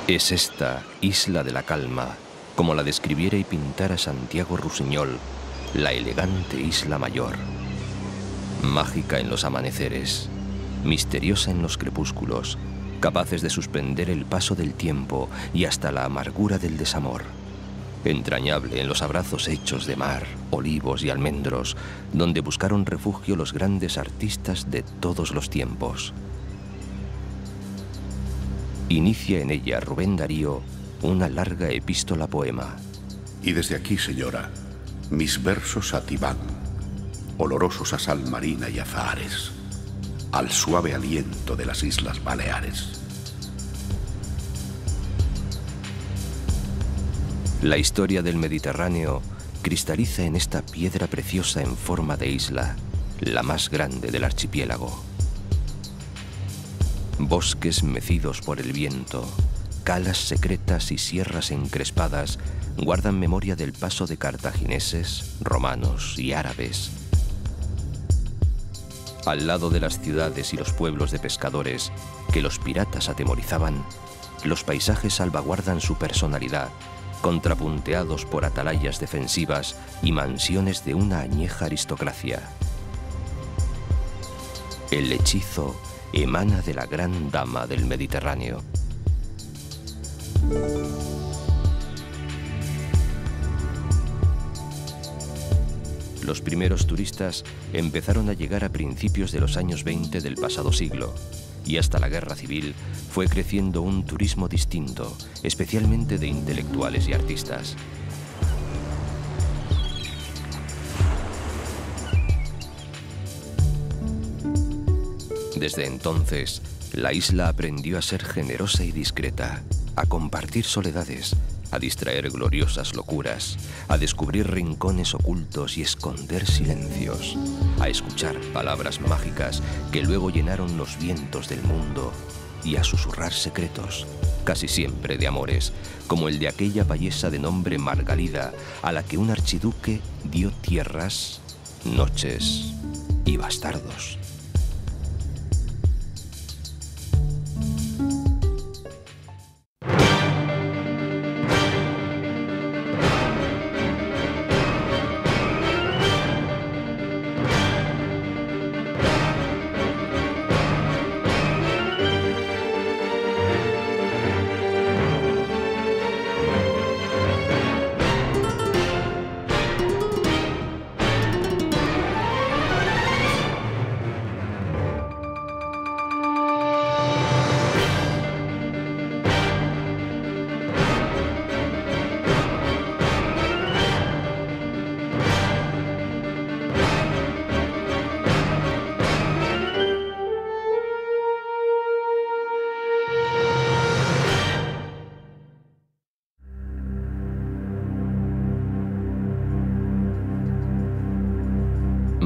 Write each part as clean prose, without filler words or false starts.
Es esta isla de la calma, como la describiera y pintara Santiago Rusiñol, la elegante Isla Mayor. Mágica en los amaneceres, misteriosa en los crepúsculos, capaces de suspender el paso del tiempo y hasta la amargura del desamor. Entrañable en los abrazos hechos de mar, olivos y almendros, donde buscaron refugio los grandes artistas de todos los tiempos. Inicia en ella Rubén Darío una larga epístola poema. Y desde aquí, señora, mis versos a ti van, olorosos a sal marina y azahares, al suave aliento de las Islas Baleares. La historia del Mediterráneo cristaliza en esta piedra preciosa en forma de isla, la más grande del archipiélago. Bosques mecidos por el viento, calas secretas y sierras encrespadas guardan memoria del paso de cartagineses, romanos y árabes. Al lado de las ciudades y los pueblos de pescadores que los piratas atemorizaban, los paisajes salvaguardan su personalidad, contrapunteados por atalayas defensivas y mansiones de una añeja aristocracia. El hechizo emana de la gran dama del Mediterráneo. Los primeros turistas empezaron a llegar a principios de los años 20 del pasado siglo, y hasta la Guerra Civil fue creciendo un turismo distinto, especialmente de intelectuales y artistas. Desde entonces, la isla aprendió a ser generosa y discreta, a compartir soledades, a distraer gloriosas locuras, a descubrir rincones ocultos y esconder silencios, a escuchar palabras mágicas que luego llenaron los vientos del mundo y a susurrar secretos, casi siempre de amores, como el de aquella payesa de nombre Margalida, a la que un archiduque dio tierras, noches y bastardos.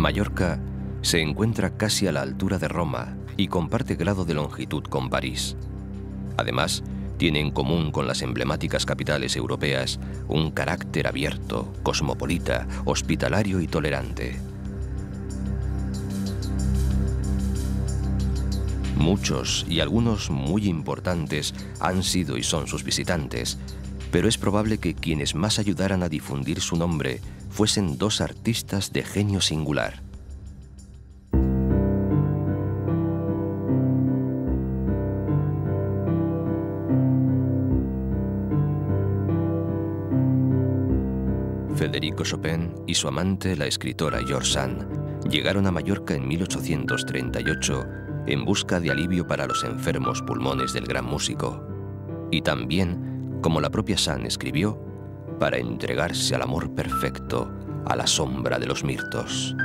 Mallorca se encuentra casi a la altura de Roma y comparte grado de longitud con París. Además, tiene en común con las emblemáticas capitales europeas un carácter abierto, cosmopolita, hospitalario y tolerante. Muchos y algunos muy importantes han sido y son sus visitantes, pero es probable que quienes más ayudaran a difundir su nombre fuesen dos artistas de genio singular. Federico Chopin y su amante, la escritora George Sand, llegaron a Mallorca en 1838 en busca de alivio para los enfermos pulmones del gran músico. Y también, como la propia Sand escribió, para entregarse al amor perfecto a la sombra de los mirtos.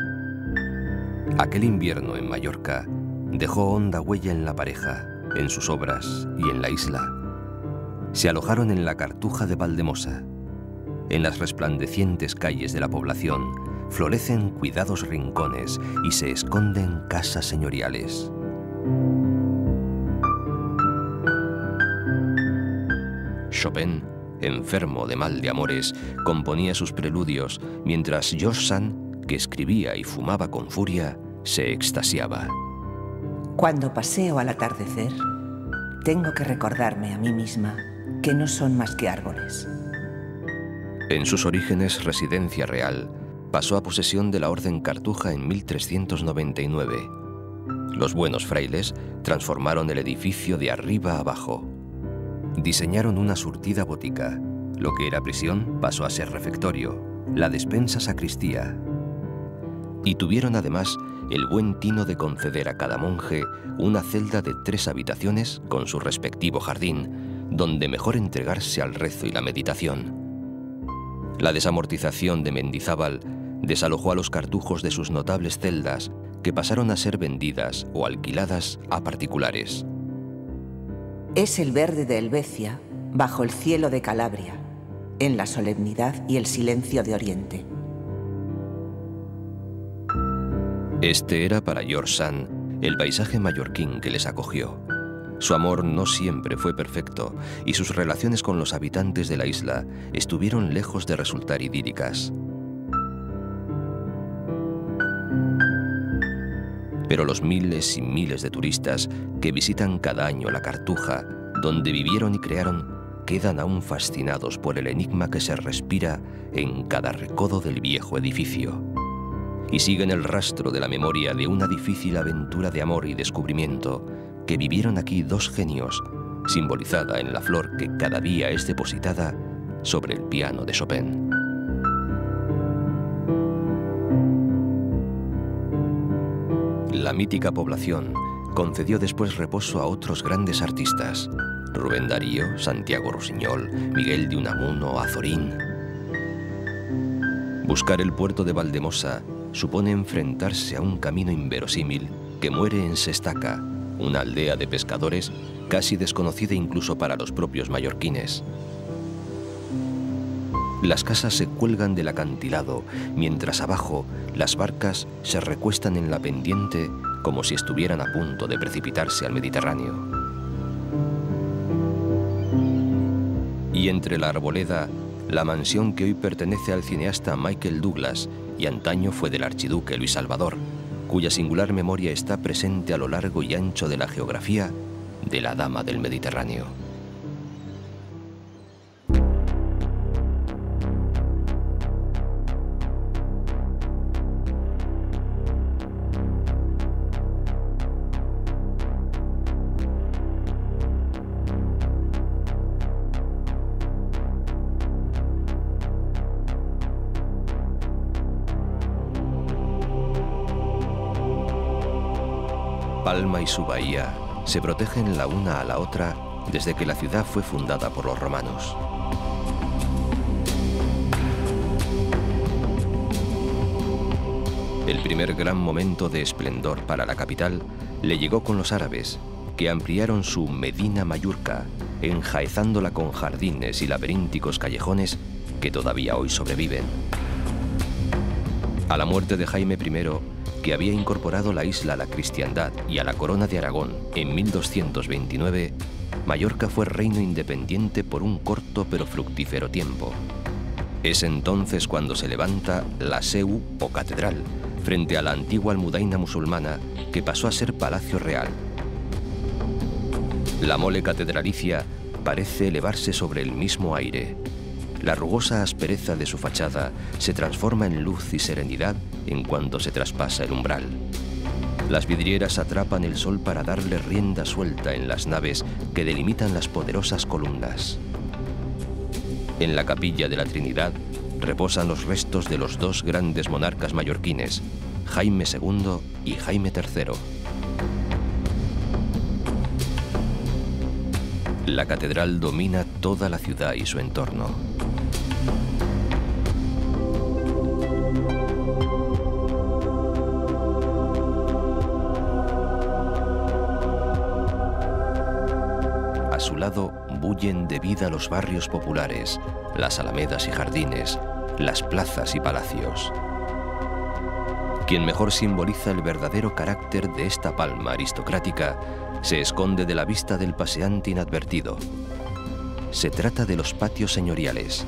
Aquel invierno en Mallorca dejó honda huella en la pareja, en sus obras y en la isla. Se alojaron en la Cartuja de Valdemosa. En las resplandecientes calles de la población florecen cuidados rincones y se esconden casas señoriales. Chopin, enfermo de mal de amores, componía sus preludios, mientras George Sand, que escribía y fumaba con furia, se extasiaba. Cuando paseo al atardecer, tengo que recordarme a mí misma que no son más que árboles. En sus orígenes, residencia real, pasó a posesión de la Orden Cartuja en 1399. Los buenos frailes transformaron el edificio de arriba a abajo. Diseñaron una surtida botica. Lo que era prisión pasó a ser refectorio, la despensa sacristía. Y tuvieron además el buen tino de conceder a cada monje una celda de 3 habitaciones con su respectivo jardín, donde mejor entregarse al rezo y la meditación. La desamortización de Mendizábal desalojó a los cartujos de sus notables celdas, que pasaron a ser vendidas o alquiladas a particulares. Es el verde de Helvecia, bajo el cielo de Calabria, en la solemnidad y el silencio de Oriente. Este era para George Sand el paisaje mallorquín que les acogió. Su amor no siempre fue perfecto y sus relaciones con los habitantes de la isla estuvieron lejos de resultar idílicas. Pero los miles y miles de turistas que visitan cada año la Cartuja, donde vivieron y crearon, quedan aún fascinados por el enigma que se respira en cada recodo del viejo edificio. Y siguen el rastro de la memoria de una difícil aventura de amor y descubrimiento que vivieron aquí 2 genios, simbolizada en la flor que cada día es depositada sobre el piano de Chopin. La mítica población concedió después reposo a otros grandes artistas: Rubén Darío, Santiago Rusiñol, Miguel de Unamuno, Azorín. Buscar el puerto de Valdemosa supone enfrentarse a un camino inverosímil que muere en Sestaca, una aldea de pescadores casi desconocida incluso para los propios mallorquines. Las casas se cuelgan del acantilado, mientras abajo las barcas se recuestan en la pendiente como si estuvieran a punto de precipitarse al Mediterráneo. Y entre la arboleda, la mansión que hoy pertenece al cineasta Michael Douglas y antaño fue del archiduque Luis Salvador, cuya singular memoria está presente a lo largo y ancho de la geografía de la Dama del Mediterráneo. Palma y su bahía se protegen la una a la otra desde que la ciudad fue fundada por los romanos. El primer gran momento de esplendor para la capital le llegó con los árabes, que ampliaron su Medina Mallorca, enjaezándola con jardines y laberínticos callejones que todavía hoy sobreviven. A la muerte de Jaime I, que había incorporado la isla a la cristiandad y a la corona de Aragón en 1229, Mallorca fue reino independiente por un corto pero fructífero tiempo. Es entonces cuando se levanta la Seu o catedral, frente a la antigua almudaina musulmana que pasó a ser palacio real. La mole catedralicia parece elevarse sobre el mismo aire. La rugosa aspereza de su fachada se transforma en luz y serenidad en cuanto se traspasa el umbral. Las vidrieras atrapan el sol para darle rienda suelta en las naves que delimitan las poderosas columnas. En la capilla de la Trinidad reposan los restos de los 2 grandes monarcas mallorquines, Jaime II y Jaime III. La catedral domina toda la ciudad y su entorno. A su lado bullen de vida los barrios populares, las alamedas y jardines, las plazas y palacios. Quien mejor simboliza el verdadero carácter de esta palma aristocrática se esconde de la vista del paseante inadvertido. Se trata de los patios señoriales.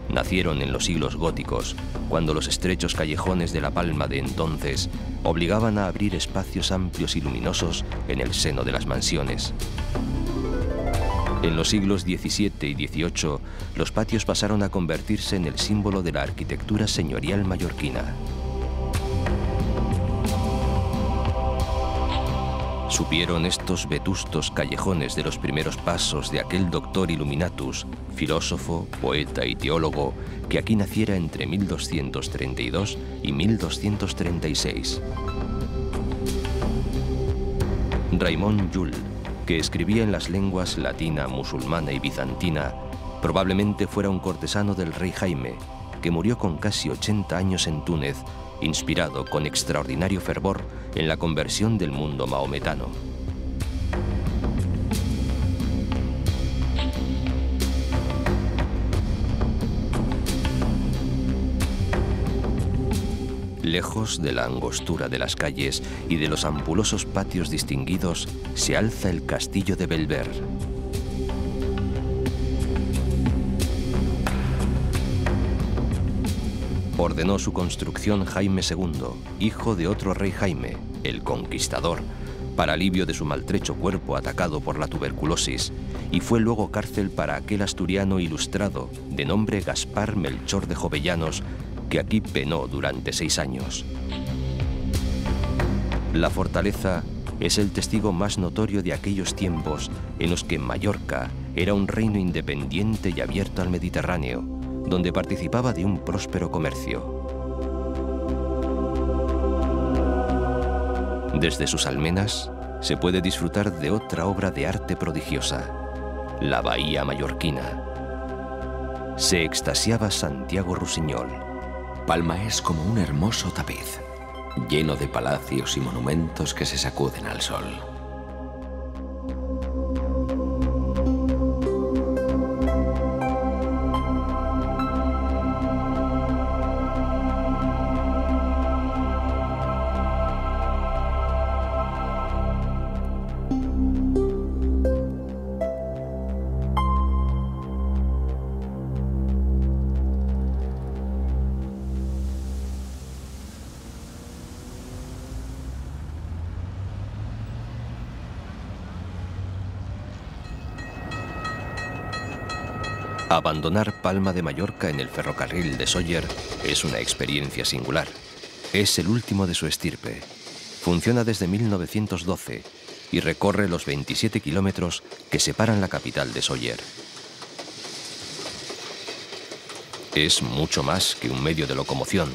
Nacieron en los siglos góticos, cuando los estrechos callejones de la Palma de entonces obligaban a abrir espacios amplios y luminosos en el seno de las mansiones. En los siglos XVII y XVIII, los patios pasaron a convertirse en el símbolo de la arquitectura señorial mallorquina. Supieron estos vetustos callejones de los primeros pasos de aquel doctor Illuminatus, filósofo, poeta y teólogo, que aquí naciera entre 1232 y 1236. Raimon Llull, que escribía en las lenguas latina, musulmana y bizantina, probablemente fuera un cortesano del rey Jaime, que murió con casi 80 años en Túnez, inspirado con extraordinario fervor en la conversión del mundo mahometano. Lejos de la angostura de las calles y de los ampulosos patios distinguidos, se alza el castillo de Belver. Ordenó su construcción Jaime II, hijo de otro rey Jaime, el Conquistador, para alivio de su maltrecho cuerpo atacado por la tuberculosis, y fue luego cárcel para aquel asturiano ilustrado de nombre Gaspar Melchor de Jovellanos, que aquí penó durante 6 años. La fortaleza es el testigo más notorio de aquellos tiempos en los que Mallorca era un reino independiente y abierto al Mediterráneo, donde participaba de un próspero comercio. Desde sus almenas se puede disfrutar de otra obra de arte prodigiosa, la Bahía Mallorquina. Se extasiaba Santiago Rusiñol. Palma es como un hermoso tapiz, lleno de palacios y monumentos que se sacuden al sol. Abandonar Palma de Mallorca en el ferrocarril de Sóller es una experiencia singular. Es el último de su estirpe. Funciona desde 1912 y recorre los 27 kilómetros que separan la capital de Sóller. Es mucho más que un medio de locomoción.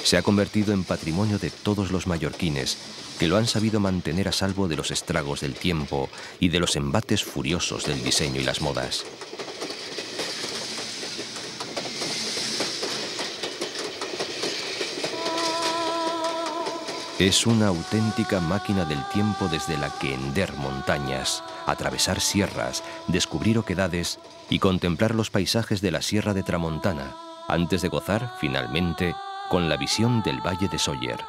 Se ha convertido en patrimonio de todos los mallorquines, que lo han sabido mantener a salvo de los estragos del tiempo y de los embates furiosos del diseño y las modas. Es una auténtica máquina del tiempo desde la que hender montañas, atravesar sierras, descubrir oquedades y contemplar los paisajes de la Sierra de Tramontana, antes de gozar, finalmente, con la visión del Valle de Sóller.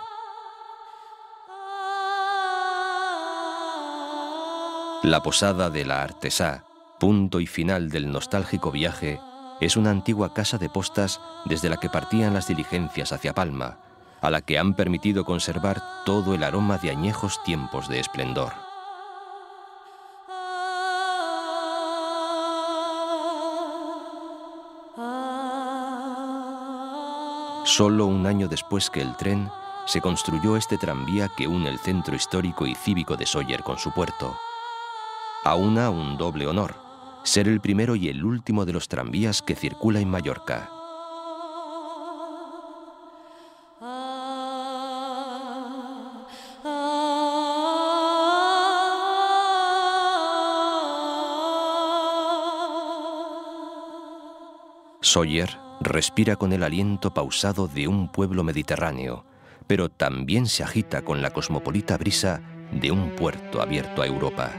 La posada de la Artesá, punto y final del nostálgico viaje, es una antigua casa de postas desde la que partían las diligencias hacia Palma, a la que han permitido conservar todo el aroma de añejos tiempos de esplendor. Solo un año después que el tren, se construyó este tranvía que une el centro histórico y cívico de Sóller con su puerto. Aúna un doble honor, ser el primero y el último de los tranvías que circula en Mallorca. Sóller respira con el aliento pausado de un pueblo mediterráneo, pero también se agita con la cosmopolita brisa de un puerto abierto a Europa.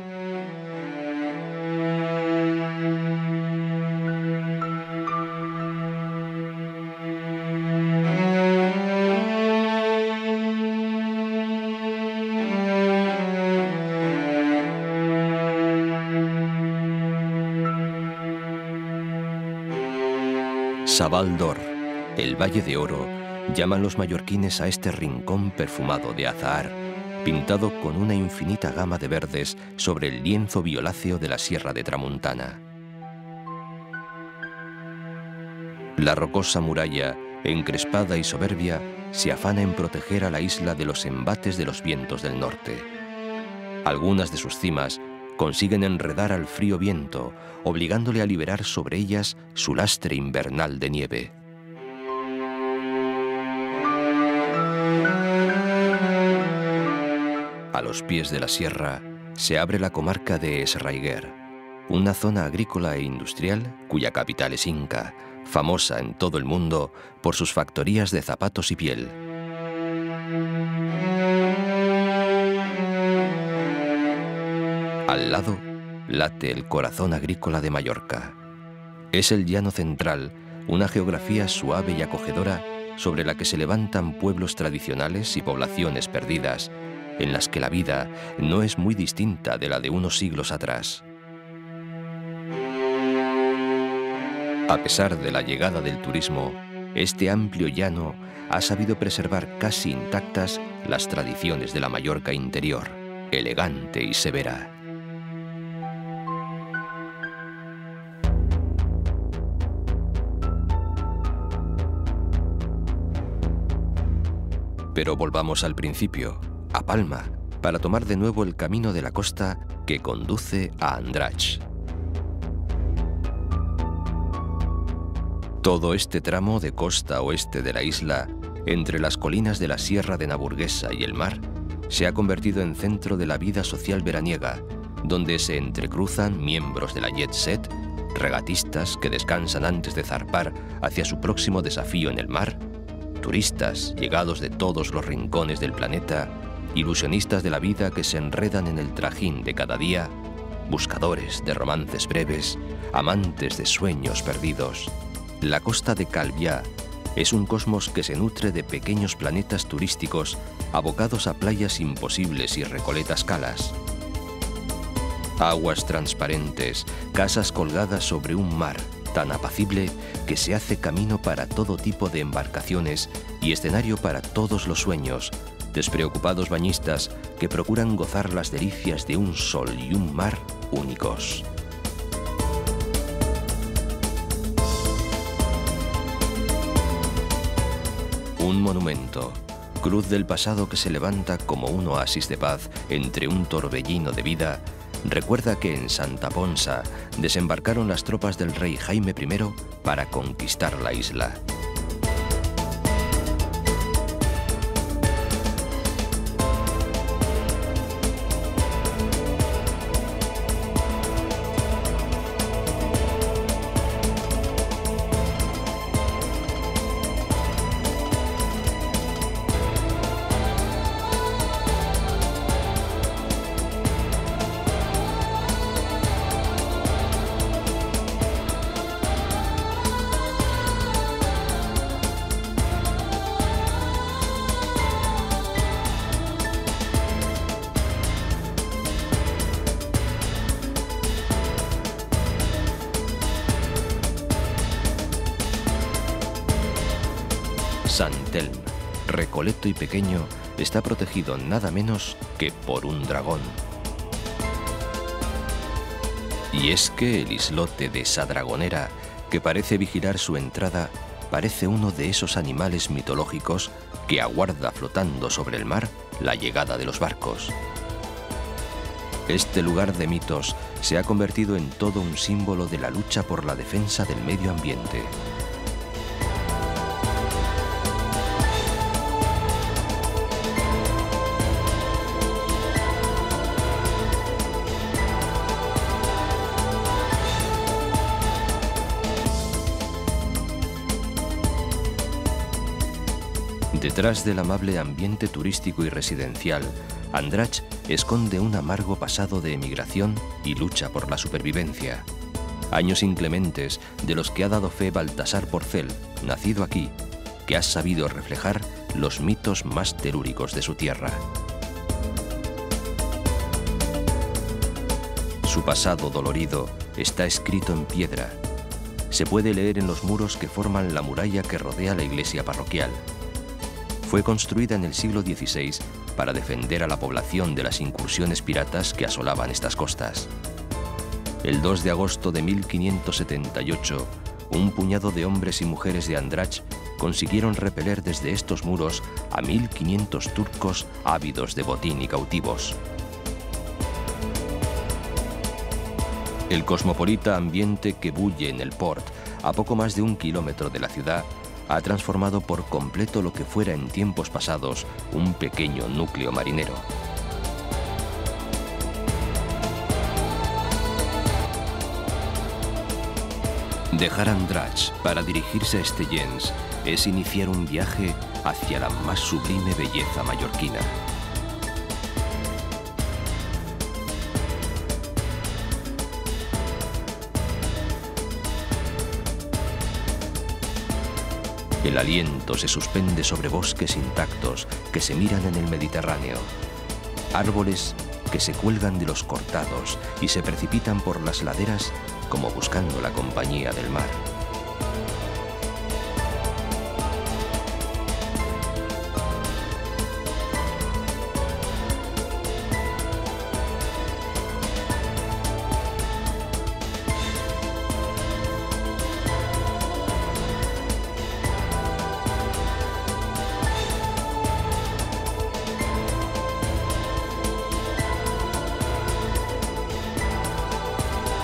Sabal d'Or, el Valle de Oro, llaman los mallorquines a este rincón perfumado de azahar, pintado con una infinita gama de verdes sobre el lienzo violáceo de la Sierra de Tramuntana. La rocosa muralla, encrespada y soberbia, se afana en proteger a la isla de los embates de los vientos del norte. Algunas de sus cimas consiguen enredar al frío viento, obligándole a liberar sobre ellas su lastre invernal de nieve. A los pies de la sierra se abre la comarca de Esraiguer, una zona agrícola e industrial cuya capital es Inca, famosa en todo el mundo por sus factorías de zapatos y piel. Al lado late el corazón agrícola de Mallorca. Es el llano central, una geografía suave y acogedora sobre la que se levantan pueblos tradicionales y poblaciones perdidas, en las que la vida no es muy distinta de la de unos siglos atrás. A pesar de la llegada del turismo, este amplio llano ha sabido preservar casi intactas las tradiciones de la Mallorca interior, elegante y severa. Pero volvamos al principio, a Palma, para tomar de nuevo el camino de la costa que conduce a Andratx. Todo este tramo de costa oeste de la isla, entre las colinas de la Sierra de Naburguesa y el mar, se ha convertido en centro de la vida social veraniega, donde se entrecruzan miembros de la jet set, regatistas que descansan antes de zarpar hacia su próximo desafío en el mar, turistas llegados de todos los rincones del planeta, ilusionistas de la vida que se enredan en el trajín de cada día, buscadores de romances breves, amantes de sueños perdidos. La costa de Calviá es un cosmos que se nutre de pequeños planetas turísticos abocados a playas imposibles y recoletas calas. Aguas transparentes, casas colgadas sobre un mar tan apacible que se hace camino para todo tipo de embarcaciones y escenario para todos los sueños, despreocupados bañistas que procuran gozar las delicias de un sol y un mar únicos. Un monumento, cruz del pasado que se levanta como un oasis de paz entre un torbellino de vida, recuerda que en Santa Ponsa desembarcaron las tropas del rey Jaime I para conquistar la isla. Sant Elm, recoleto y pequeño, está protegido nada menos que por un dragón. Y es que el islote de esa dragonera, que parece vigilar su entrada, parece uno de esos animales mitológicos que aguarda flotando sobre el mar la llegada de los barcos. Este lugar de mitos se ha convertido en todo un símbolo de la lucha por la defensa del medio ambiente. Detrás del amable ambiente turístico y residencial, Andratx esconde un amargo pasado de emigración y lucha por la supervivencia. Años inclementes de los que ha dado fe Baltasar Porcel, nacido aquí, que ha sabido reflejar los mitos más telúricos de su tierra. Su pasado dolorido está escrito en piedra. Se puede leer en los muros que forman la muralla que rodea la iglesia parroquial. fue construida en el siglo XVI para defender a la población de las incursiones piratas que asolaban estas costas. El 2 de agosto de 1578, un puñado de hombres y mujeres de Andrach consiguieron repeler desde estos muros a 1500 turcos ávidos de botín y cautivos. El cosmopolita ambiente que bulle en el port, a poco más de 1 kilómetro de la ciudad, ha transformado por completo lo que fuera en tiempos pasados un pequeño núcleo marinero. Dejar Andrach para dirigirse a Estellencs es iniciar un viaje hacia la más sublime belleza mallorquina. El aliento se suspende sobre bosques intactos que se miran en el Mediterráneo. Árboles que se cuelgan de los cortados y se precipitan por las laderas como buscando la compañía del mar.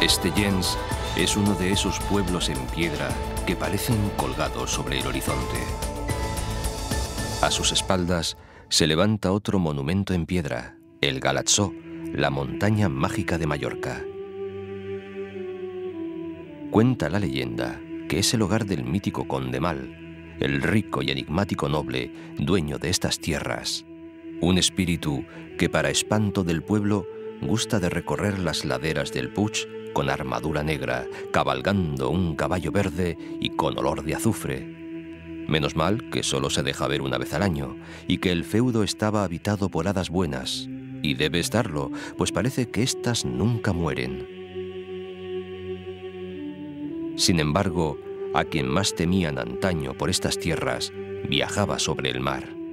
Estellencs es uno de esos pueblos en piedra que parecen colgados sobre el horizonte. A sus espaldas se levanta otro monumento en piedra, el Galatzó, la montaña mágica de Mallorca. Cuenta la leyenda que es el hogar del mítico conde Mal, el rico y enigmático noble dueño de estas tierras, un espíritu que para espanto del pueblo gusta de recorrer las laderas del Puig con armadura negra, cabalgando un caballo verde y con olor de azufre. Menos mal que solo se deja ver una vez al año y que el feudo estaba habitado por hadas buenas, y debe estarlo, pues parece que éstas nunca mueren. Sin embargo, a quien más temían antaño por estas tierras, viajaba sobre el mar.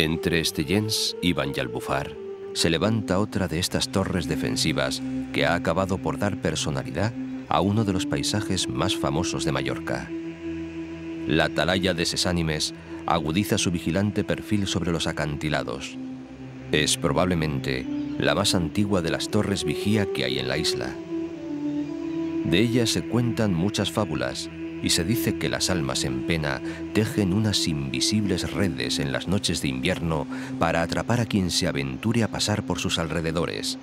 Entre Estellencs y Banyalbufar se levanta otra de estas torres defensivas que ha acabado por dar personalidad a uno de los paisajes más famosos de Mallorca. La atalaya de Ses Ànimes agudiza su vigilante perfil sobre los acantilados. Es probablemente la más antigua de las torres vigía que hay en la isla. De ella se cuentan muchas fábulas y se dice que las almas en pena tejen unas invisibles redes en las noches de invierno para atrapar a quien se aventure a pasar por sus alrededores.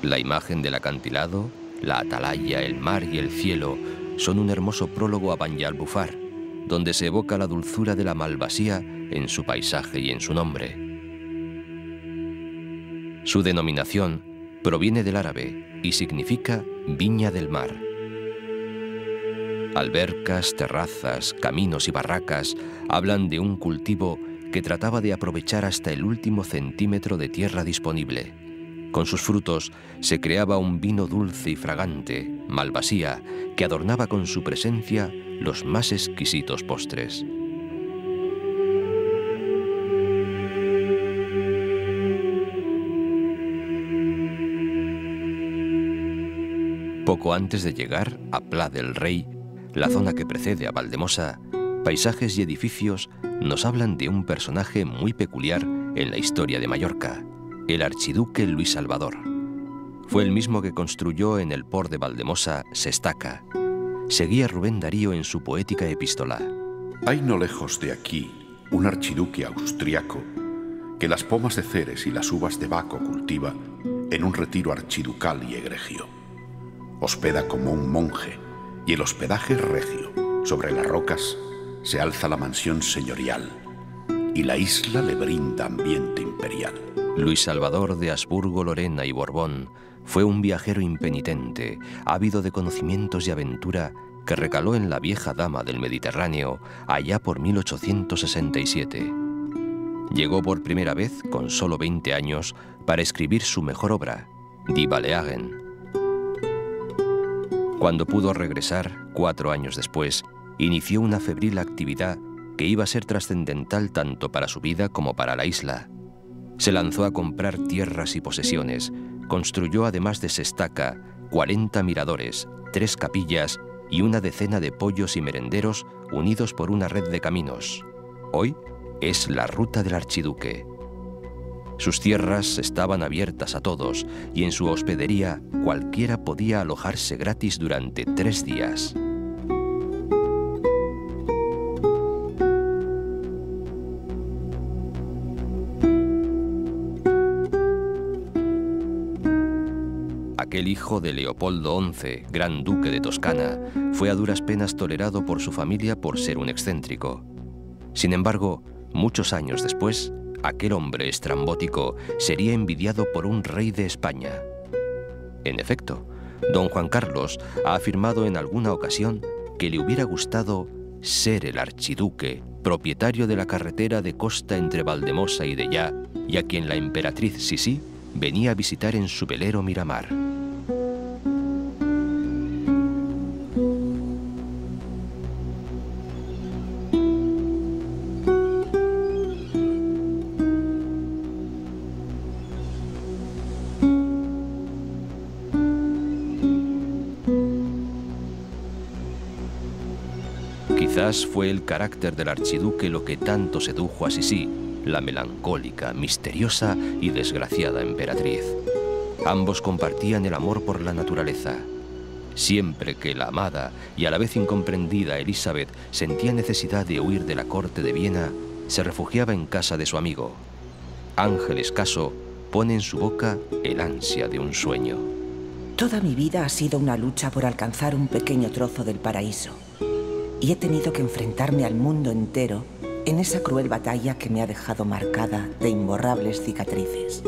La imagen del acantilado, la atalaya, el mar y el cielo son un hermoso prólogo a Banyalbufar, donde se evoca la dulzura de la Malvasía en su paisaje y en su nombre. Su denominación proviene del árabe y significa Viña del Mar. Albercas, terrazas, caminos y barracas hablan de un cultivo que trataba de aprovechar hasta el último centímetro de tierra disponible. Con sus frutos se creaba un vino dulce y fragante, Malvasía, que adornaba con su presencia los más exquisitos postres. Poco antes de llegar a Pla del Rei, la zona que precede a Valdemosa, paisajes y edificios nos hablan de un personaje muy peculiar en la historia de Mallorca, el archiduque Luis Salvador. Fue el mismo que construyó en el port de Valdemosa Sestaca. Seguía Rubén Darío en su poética epístola. Hay no lejos de aquí un archiduque austriaco que las pomas de Ceres y las uvas de Baco cultiva en un retiro archiducal y egregio. Hospeda como un monje, y el hospedaje regio. Sobre las rocas se alza la mansión señorial, y la isla le brinda ambiente imperial. Luis Salvador de Habsburgo, Lorena y Borbón fue un viajero impenitente, ávido de conocimientos y aventura, que recaló en la vieja dama del Mediterráneo allá por 1867. Llegó por primera vez, con solo 20 años, para escribir su mejor obra, Die Balearen. Cuando pudo regresar, 4 años después, inició una febril actividad que iba a ser trascendental tanto para su vida como para la isla. Se lanzó a comprar tierras y posesiones, construyó además de Sestaka 40 miradores, 3 capillas y una decena de pollos y merenderos unidos por una red de caminos. Hoy es la ruta del archiduque. Sus tierras estaban abiertas a todos y en su hospedería cualquiera podía alojarse gratis durante 3 días. Aquel hijo de Leopoldo XI, gran duque de Toscana, fue a duras penas tolerado por su familia por ser un excéntrico. Sin embargo, muchos años después, aquel hombre estrambótico sería envidiado por un rey de España. En efecto, don Juan Carlos ha afirmado en alguna ocasión que le hubiera gustado ser el archiduque, propietario de la carretera de costa entre Valdemosa y Dellá, y a quien la emperatriz Sisí venía a visitar en su velero Miramar. Quizás fue el carácter del archiduque lo que tanto sedujo a Sisí, la melancólica, misteriosa y desgraciada emperatriz. Ambos compartían el amor por la naturaleza. Siempre que la amada y a la vez incomprendida Elizabeth sentía necesidad de huir de la corte de Viena, se refugiaba en casa de su amigo. Ángel Escaso pone en su boca el ansia de un sueño. Toda mi vida ha sido una lucha por alcanzar un pequeño trozo del paraíso. Y he tenido que enfrentarme al mundo entero en esa cruel batalla que me ha dejado marcada de imborrables cicatrices.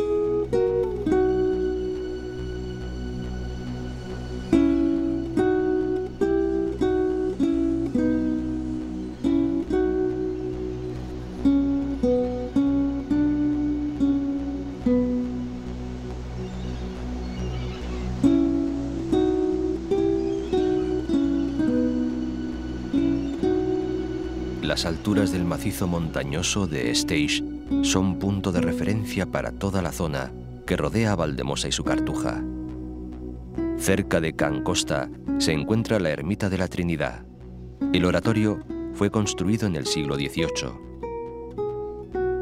Las alturas del macizo montañoso de Esteix son punto de referencia para toda la zona que rodea a Valdemosa y su Cartuja. Cerca de Can Costa se encuentra la ermita de la Trinidad. El oratorio fue construido en el siglo XVIII.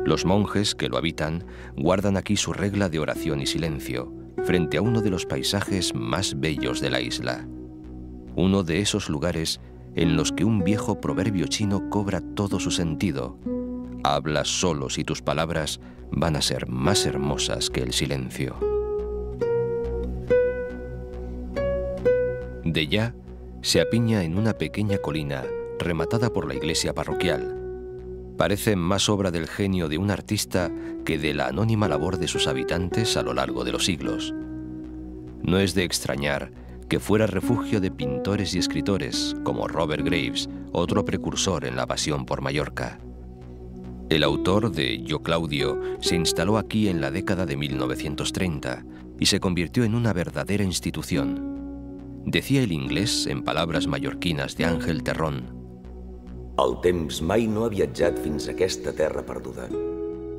Los monjes que lo habitan guardan aquí su regla de oración y silencio, frente a uno de los paisajes más bellos de la isla. Uno de esos lugares en los que un viejo proverbio chino cobra todo su sentido. Habla solo si tus palabras van a ser más hermosas que el silencio. Dellá se apiña en una pequeña colina rematada por la iglesia parroquial. Parece más obra del genio de un artista que de la anónima labor de sus habitantes a lo largo de los siglos. No es de extrañar que fuera refugio de pintores y escritores como Robert Graves, otro precursor en la pasión por Mallorca. El autor de Yo Claudio se instaló aquí en la década de 1930 y se convirtió en una verdadera institución. Decía el inglés en palabras mallorquinas de Ángel Terrón: El temps mai no ha viatjat fins a aquesta terra perduda.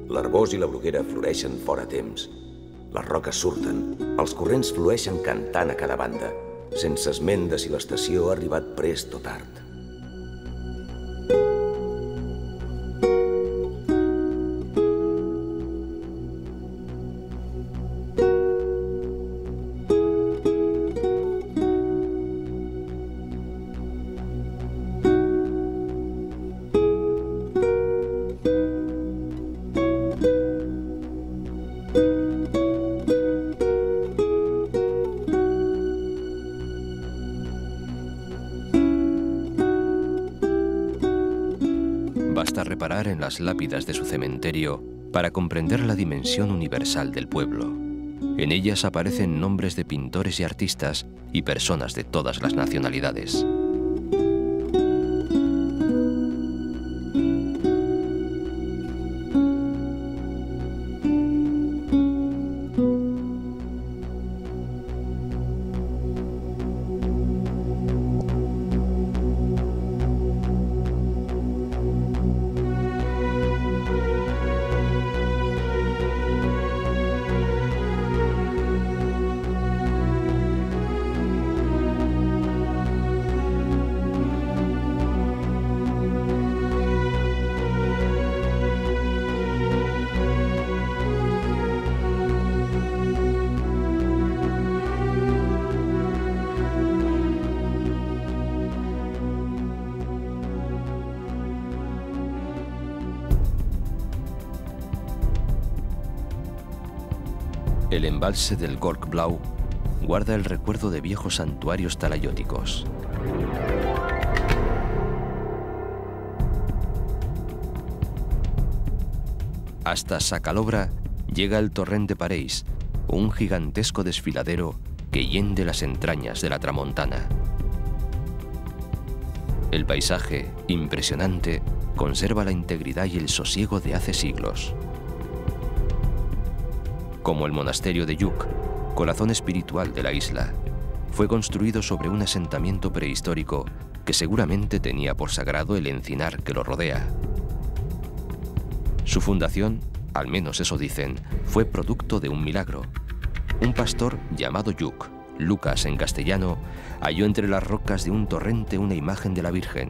L'arbós i la bruguera floreixen fora temps. Les roques surten, els corrents flueixen cantant a cada banda, sense esment de si l'estació ha arribat prest o tard. Basta reparar en las lápidas de su cementerio para comprender la dimensión universal del pueblo. En ellas aparecen nombres de pintores y artistas y personas de todas las nacionalidades. El embalse del Gorkblau guarda el recuerdo de viejos santuarios talayóticos. Hasta Sacalobra llega el torrente Pareis, un gigantesco desfiladero que hiende las entrañas de la Tramontana. El paisaje, impresionante, conserva la integridad y el sosiego de hace siglos. Como el monasterio de Lluc, corazón espiritual de la isla, fue construido sobre un asentamiento prehistórico que seguramente tenía por sagrado el encinar que lo rodea. Su fundación, al menos eso dicen, fue producto de un milagro. Un pastor llamado Lluc, Lucas en castellano, halló entre las rocas de un torrente una imagen de la Virgen.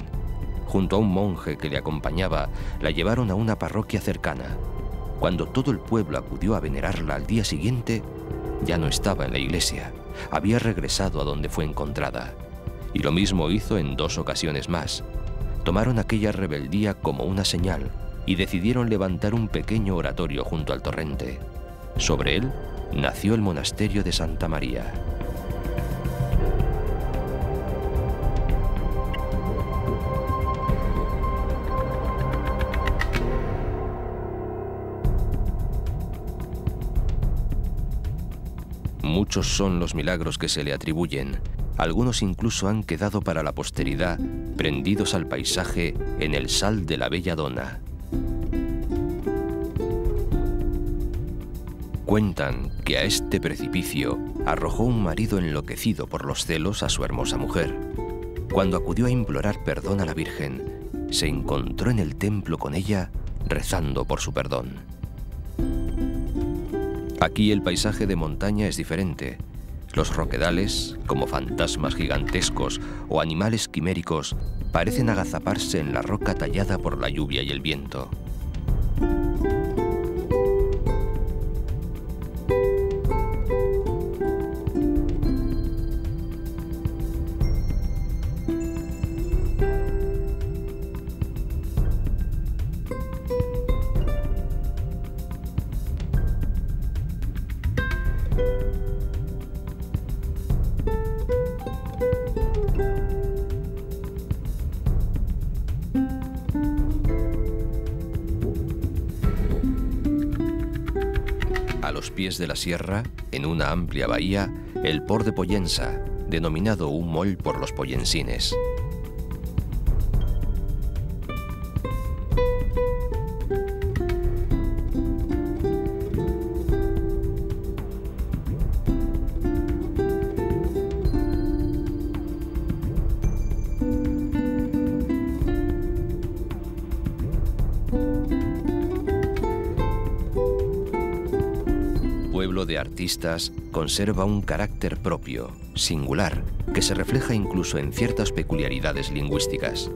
Junto a un monje que le acompañaba, la llevaron a una parroquia cercana. Cuando todo el pueblo acudió a venerarla al día siguiente, ya no estaba en la iglesia, había regresado a donde fue encontrada. Y lo mismo hizo en 2 ocasiones más. Tomaron aquella rebeldía como una señal y decidieron levantar un pequeño oratorio junto al torrente. Sobre él nació el monasterio de Santa María. Muchos son los milagros que se le atribuyen. Algunos incluso han quedado para la posteridad, prendidos al paisaje en el sal de la belladona. Cuentan que a este precipicio arrojó un marido enloquecido por los celos a su hermosa mujer. Cuando acudió a implorar perdón a la Virgen, se encontró en el templo con ella rezando por su perdón. Aquí el paisaje de montaña es diferente. Los roquedales, como fantasmas gigantescos o animales quiméricos, parecen agazaparse en la roca tallada por la lluvia y el viento. A los pies de la sierra, en una amplia bahía, el Port de Pollença, denominado un moll por los pollensines. De artistas, conserva un carácter propio, singular, que se refleja incluso en ciertas peculiaridades lingüísticas.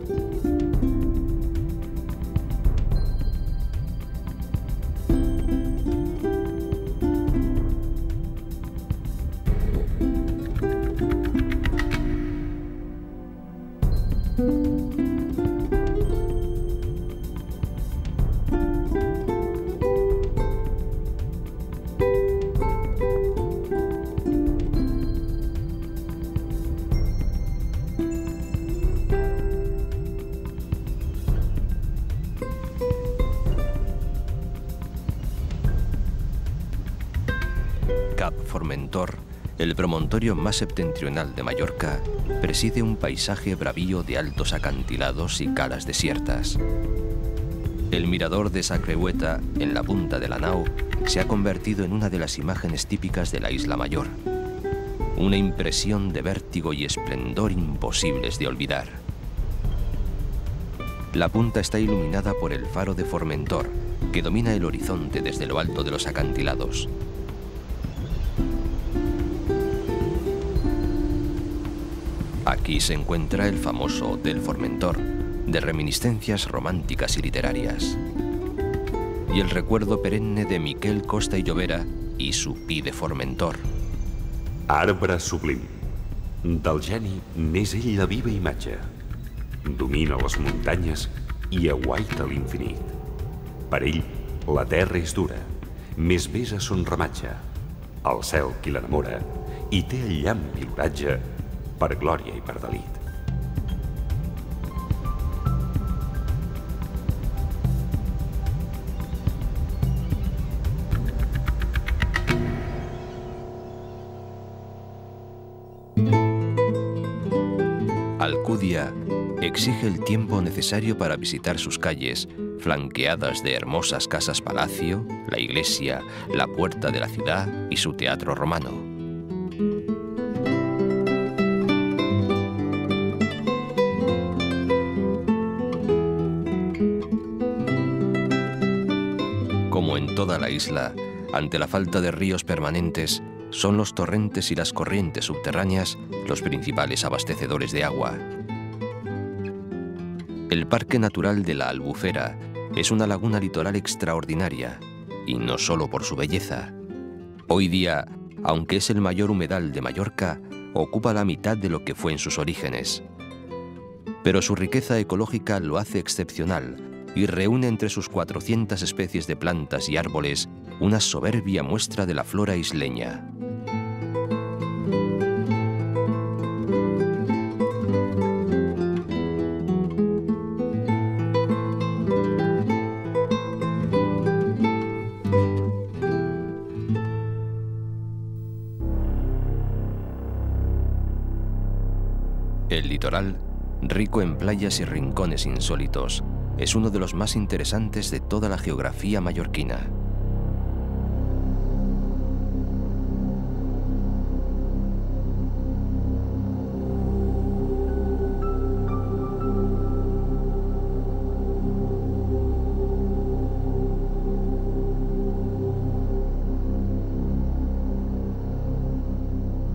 Cap Formentor, el promontorio más septentrional de Mallorca, preside un paisaje bravío de altos acantilados y calas desiertas. El mirador de Sa Creueta, en la punta de la nau, se ha convertido en una de las imágenes típicas de la Isla Mayor. Una impresión de vértigo y esplendor imposibles de olvidar. La punta está iluminada por el faro de Formentor, que domina el horizonte desde lo alto de los acantilados. Aquí se encuentra el famoso Hotel Formentor, de reminiscencias románticas y literarias. Y el recuerdo perenne de Miquel Costa i Llobera i su Pi de Formentor. Arbre sublim. Del geni n'és ell la viva imatge. Domina les muntanyes i aguaita l'infinit. Per ell, la terra és dura, més besa son ramatge. el cel qui l'enamora, i té el llamp i l'oratge per glòria i per delit. Alcudia exige el tiempo necesario para visitar sus calles, flanqueadas de hermosas casas-palacio, la iglesia, la puerta de la ciudad y su teatro romano. Como en toda la isla, ante la falta de ríos permanentes, son los torrentes y las corrientes subterráneas los principales abastecedores de agua. El Parque Natural de la Albufera es una laguna litoral extraordinaria, y no solo por su belleza. Hoy día, aunque es el mayor humedal de Mallorca, ocupa la mitad de lo que fue en sus orígenes. Pero su riqueza ecológica lo hace excepcional y reúne entre sus 400 especies de plantas y árboles una soberbia muestra de la flora isleña. El litoral, rico en playas y rincones insólitos, es uno de los más interesantes de toda la geografía mallorquina.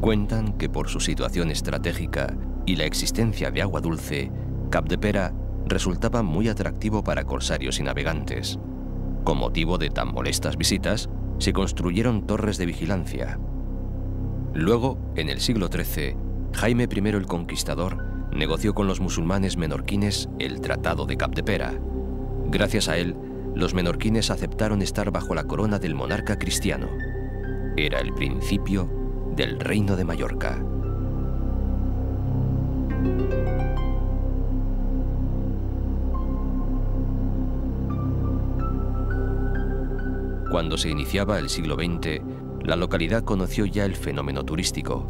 Cuentan que por su situación estratégica y la existencia de agua dulce, Capdepera resultaba muy atractivo para corsarios y navegantes. Con motivo de tan molestas visitas, se construyeron torres de vigilancia. Luego, en el siglo XIII, Jaime I el Conquistador negoció con los musulmanes menorquines el Tratado de Capdepera. Gracias a él, los menorquines aceptaron estar bajo la corona del monarca cristiano. Era el principio del Reino de Mallorca. Cuando se iniciaba el siglo XX, la localidad conoció ya el fenómeno turístico.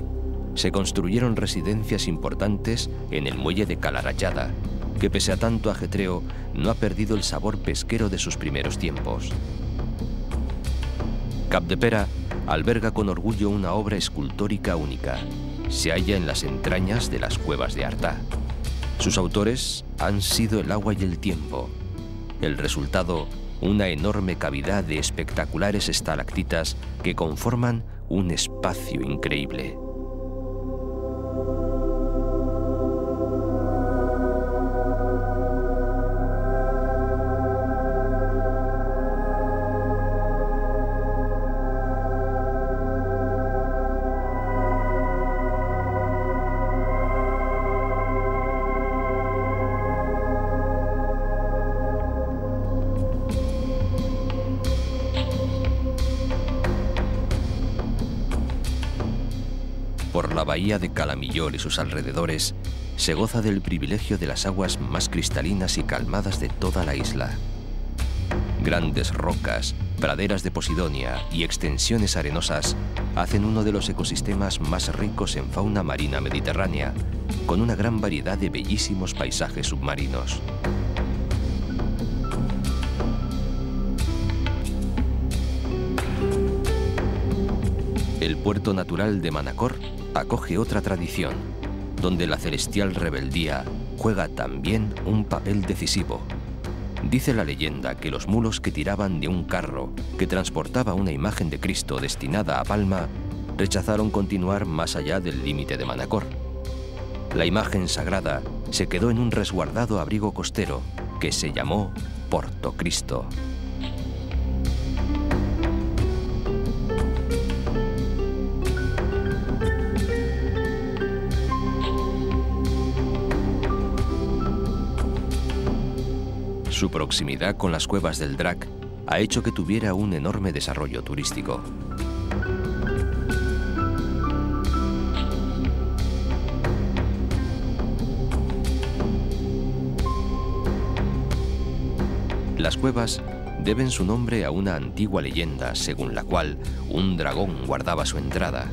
Se construyeron residencias importantes en el muelle de Calarayada, que pese a tanto ajetreo, no ha perdido el sabor pesquero de sus primeros tiempos. Capdepera alberga con orgullo una obra escultórica única. Se halla en las entrañas de las cuevas de Artà. Sus autores han sido el agua y el tiempo. El resultado, una enorme cavidad de espectaculares estalactitas que conforman un espacio increíble. Por la bahía de Calamillor y sus alrededores, se goza del privilegio de las aguas más cristalinas y calmadas de toda la isla. Grandes rocas, praderas de posidonia y extensiones arenosas hacen uno de los ecosistemas más ricos en fauna marina mediterránea, con una gran variedad de bellísimos paisajes submarinos. El puerto natural de Manacor acoge otra tradición, donde la celestial rebeldía juega también un papel decisivo. Dice la leyenda que los mulos que tiraban de un carro que transportaba una imagen de Cristo destinada a Palma rechazaron continuar más allá del límite de Manacor. La imagen sagrada se quedó en un resguardado abrigo costero que se llamó Porto Cristo. Su proximidad con las cuevas del Drac ha hecho que tuviera un enorme desarrollo turístico. Las cuevas deben su nombre a una antigua leyenda según la cual un dragón guardaba su entrada.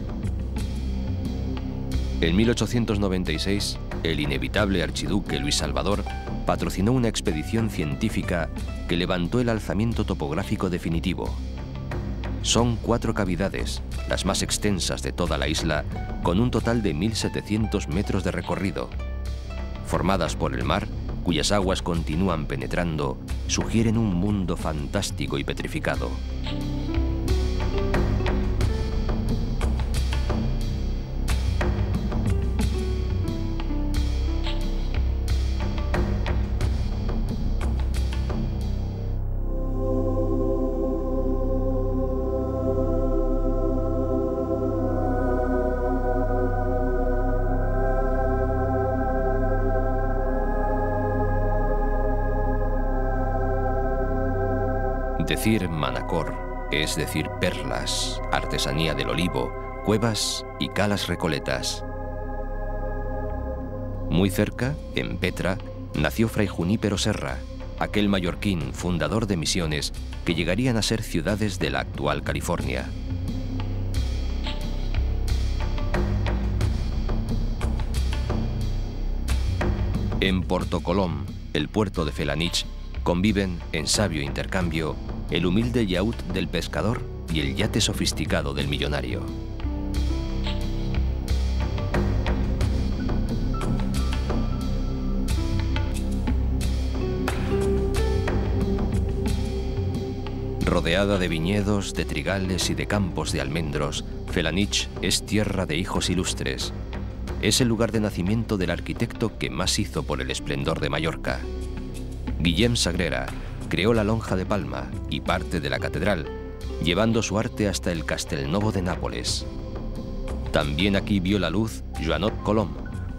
En 1896, el inevitable archiduque Luis Salvador patrocinó una expedición científica que levantó el alzamiento topográfico definitivo. Son 4 cavidades, las más extensas de toda la isla, con un total de 1.700 metros de recorrido. Formadas por el mar, cuyas aguas continúan penetrando, sugieren un mundo fantástico y petrificado. Decir Manacor es decir perlas, artesanía del olivo, cuevas y calas recoletas. Muy cerca, en Petra, nació Fray Junípero Serra, aquel mallorquín fundador de misiones que llegarían a ser ciudades de la actual California. En Porto Colom, el puerto de Felanitx, conviven, en sabio intercambio, el humilde yacht del pescador y el yate sofisticado del millonario. Rodeada de viñedos, de trigales y de campos de almendros, Felanitx es tierra de hijos ilustres. Es el lugar de nacimiento del arquitecto que más hizo por el esplendor de Mallorca. Guillem Sagrera creó la Lonja de Palma y parte de la catedral, llevando su arte hasta el Castelnovo de Nápoles. También aquí vio la luz Joanot Colom,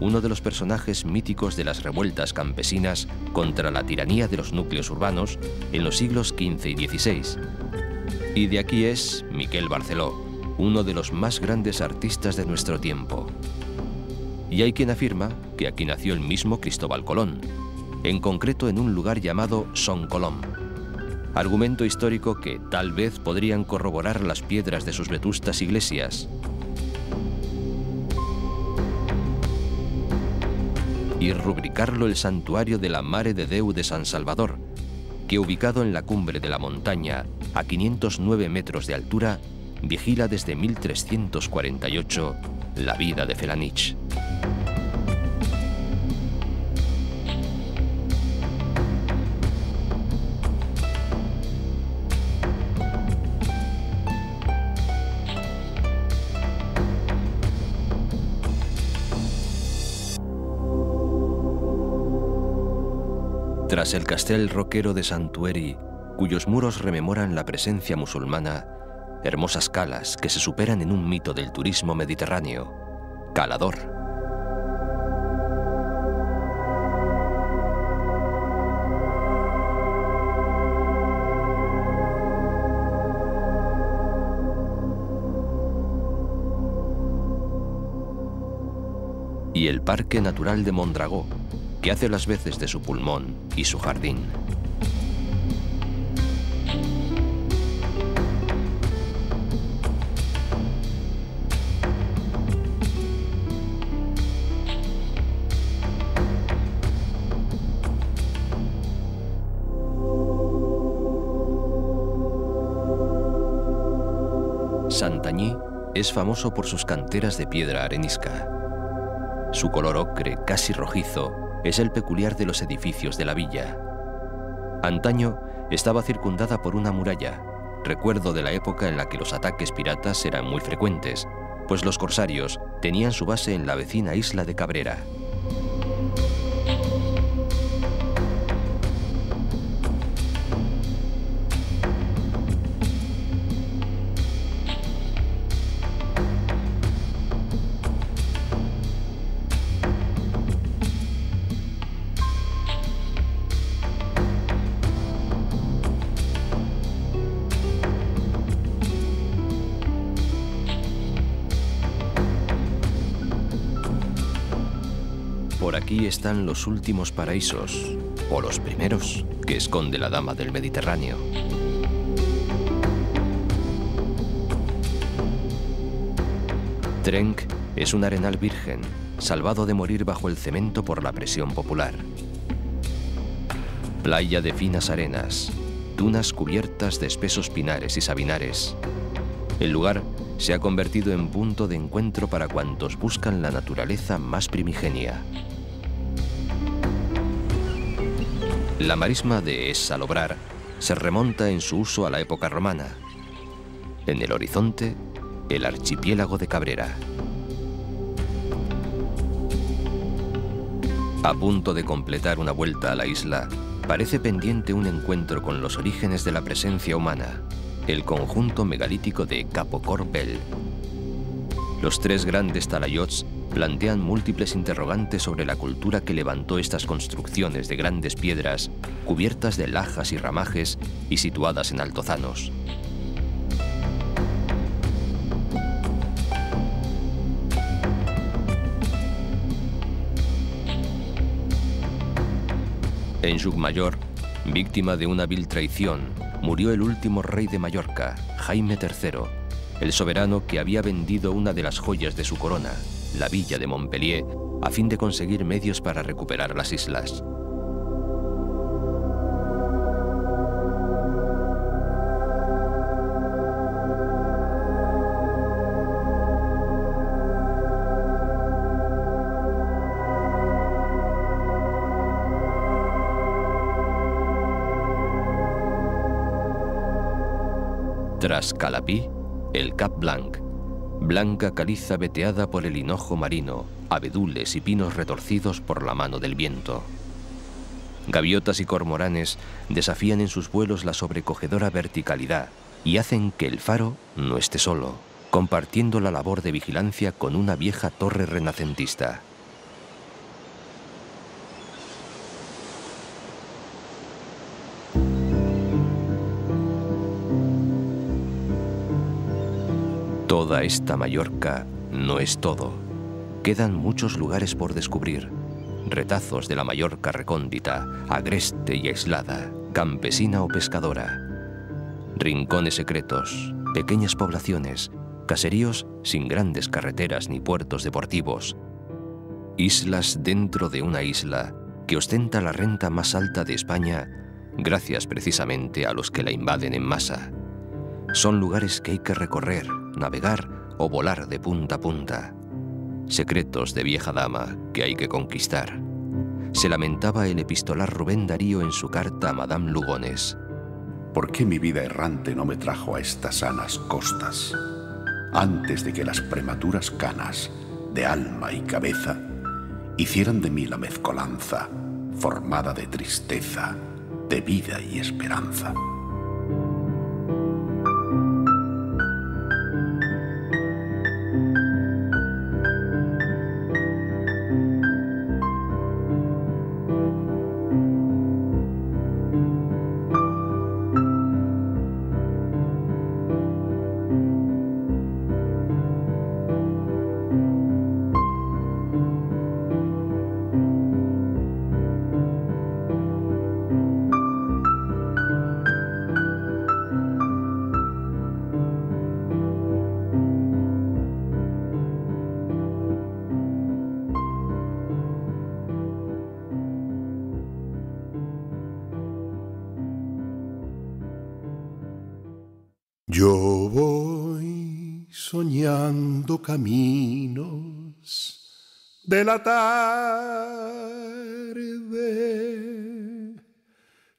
uno de los personajes míticos de las revueltas campesinas contra la tiranía de los núcleos urbanos en los siglos XV y XVI. Y de aquí es Miquel Barceló, uno de los más grandes artistas de nuestro tiempo. Y hay quien afirma que aquí nació el mismo Cristóbal Colón, en concreto en un lugar llamado Son Colom. Argumento histórico que tal vez podrían corroborar las piedras de sus vetustas iglesias. Y rubricarlo el santuario de la Mare de Déu de San Salvador, que ubicado en la cumbre de la montaña, a 509 metros de altura, vigila desde 1348 la vida de Felanitx. Tras el castel roquero de Santueri, cuyos muros rememoran la presencia musulmana, hermosas calas que se superan en un mito del turismo mediterráneo, Calador. Y el Parque Natural de Mondragó, que hace las veces de su pulmón y su jardín. Santanyí es famoso por sus canteras de piedra arenisca. Su color ocre, casi rojizo, es el peculiar de los edificios de la villa. Antaño estaba circundada por una muralla, recuerdo de la época en la que los ataques piratas eran muy frecuentes, pues los corsarios tenían su base en la vecina isla de Cabrera. Por aquí están los últimos paraísos, o los primeros. que esconde la dama del Mediterráneo. Trenc es un arenal virgen, salvado de morir bajo el cemento por la presión popular. Playa de finas arenas, dunas cubiertas de espesos pinares y sabinares. El lugar se ha convertido en punto de encuentro para cuantos buscan la naturaleza más primigenia. La marisma de Es Salobrar se remonta en su uso a la época romana. En el horizonte, el archipiélago de Cabrera. A punto de completar una vuelta a la isla, parece pendiente un encuentro con los orígenes de la presencia humana, el conjunto megalítico de Capo Corbel. Los tres grandes talayots plantean múltiples interrogantes sobre la cultura que levantó estas construcciones de grandes piedras, cubiertas de lajas y ramajes y situadas en altozanos. En Llucmajor, víctima de una vil traición, murió el último rey de Mallorca, Jaime III, el soberano que había vendido una de las joyas de su corona, la villa de Montpellier, a fin de conseguir medios para recuperar las islas. Tras Calapí, el Cap Blanc, blanca caliza veteada por el hinojo marino, abedules y pinos retorcidos por la mano del viento. Gaviotas y cormoranes desafían en sus vuelos la sobrecogedora verticalidad y hacen que el faro no esté solo, compartiendo la labor de vigilancia con una vieja torre renacentista. Toda esta Mallorca no es todo. Quedan muchos lugares por descubrir. Retazos de la Mallorca recóndita, agreste y aislada, campesina o pescadora. Rincones secretos, pequeñas poblaciones, caseríos sin grandes carreteras ni puertos deportivos. Islas dentro de una isla que ostenta la renta más alta de España gracias precisamente a los que la invaden en masa. Son lugares que hay que recorrer, navegar o volar de punta a punta. Secretos de vieja dama que hay que conquistar. Se lamentaba el epistolar Rubén Darío en su carta a Madame Lugones. ¿Por qué mi vida errante no me trajo a estas sanas costas? Antes de que las prematuras canas de alma y cabeza hicieran de mí la mezcolanza formada de tristeza, de vida y esperanza. Yo voy soñando caminos de la tarde,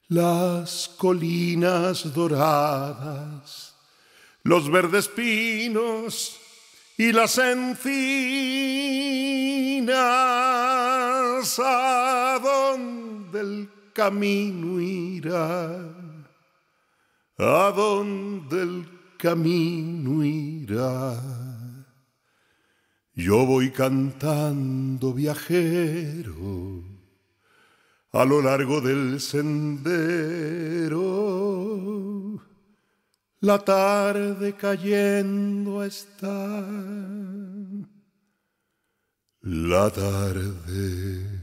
las colinas doradas, los verdes pinos y las encinas, ¿a dónde el camino irá? ¿A dónde el camino irá? Yo voy cantando viajero a lo largo del sendero. La tarde cayendo está, la tarde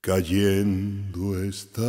cayendo está.